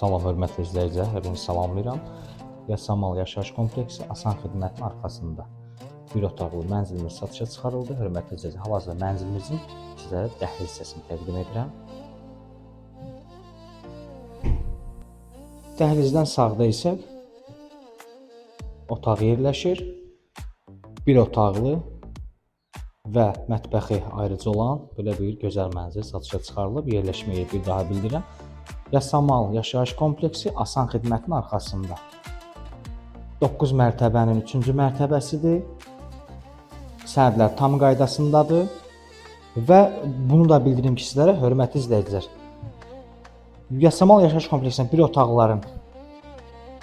Salam hörmətli izləyicilər, hepinizi salamlayıram. Yasamal yaşayış kompleksi asan xidmətin arxasında bir otaqlı mənzilimiz satışa çıxarıldı. Hörmətli izləyicilər, hal-hazırda mənzilimizin sizlərə dəhliz hissəsini təqdim edirəm. Dəhlizdən sağda isə otaq yerləşir. Bir otaqlı və mətbəxi ayrıca olan belə bir gözəl mənzil satışa çıxarılıb. Yerləşmə yeri bir daha bildirirəm. Yasamal yaşayış kompleksi asan xidmətin arxasında 9 mərtəbənin 3-cü mərtəbəsidir. Sənədlər tam qaydasındadır və bunu da bildirim ki sizlərə, hörmətli izləyicilər, Yasamal yaşayış kompleksinin bir otaqlıların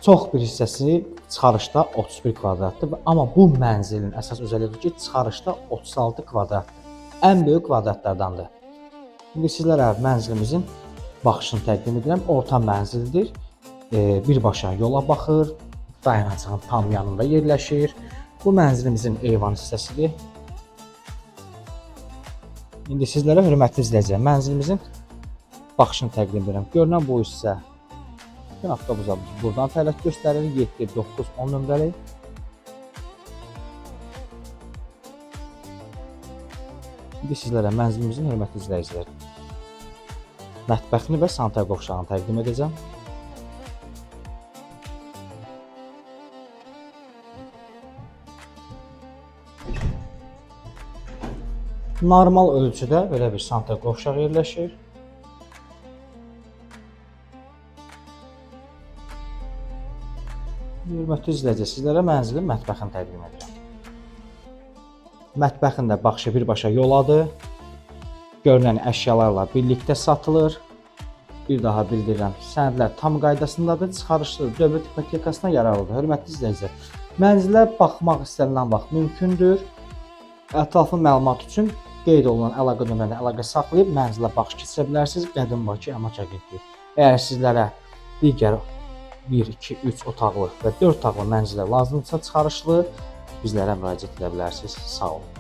çox bir hissəsi çıxarışda 31 kvadratdır, amma bu mənzilin əsas özəlliyi ki, çıxarışda 36 kvadratdır. Ən böyük kvadratlardandır. İndi sizlərə mənzilimizin baxışını təqdim edirəm. Orta mənzildir. Birbaşa yola baxır. Dayanacağın tam yanında yerləşir. Bu mənzilimizin eyvan hissəsidir. İndi sizlərə, hörmətli izləyicilər, mənzilimizin baxışını təqdim edirəm. Görünən bu hissə avtobusumuz buradan fəaliyyət göstərir. 7, 9, 10 nömrəli. İndi sizlərə mənzilimizin, hörmətli izləyicilər, mətbəxini və sanitar qovşağını təqdim edəcəm. Normal ölçüdə belə bir sanitar qovşaq yerləşir. Hörmətli izləyicilər, sizlərə mənzilin mətbəxini təqdim edirəm. Mətbəxində baxışı birbaşa yoladır. Görünən əşyalarla birlikdə satılır. Bir daha bildirirəm, sənədlər tam qaydasındadır, çıxarışlı dövlət ipotekasına yararlıdır. Hörmətli izləyicilər, mənzilə baxmaq istənilən vaxt mümkündür. Ətraflı məlumat üçün qeyd olunan əlaqə nömrəsinə əlaqə saxlayıb mənzilə baxış keçirə bilərsiniz. Qədim Bakı Əmlak Agentliyi. Əgər sizlərə digər 1, 2, 3 otaqlı və 4 otaqlı mənzilə lazımdırsa çıxarışlı bizlərə müraciət edə bilərsiniz. Sağ olun.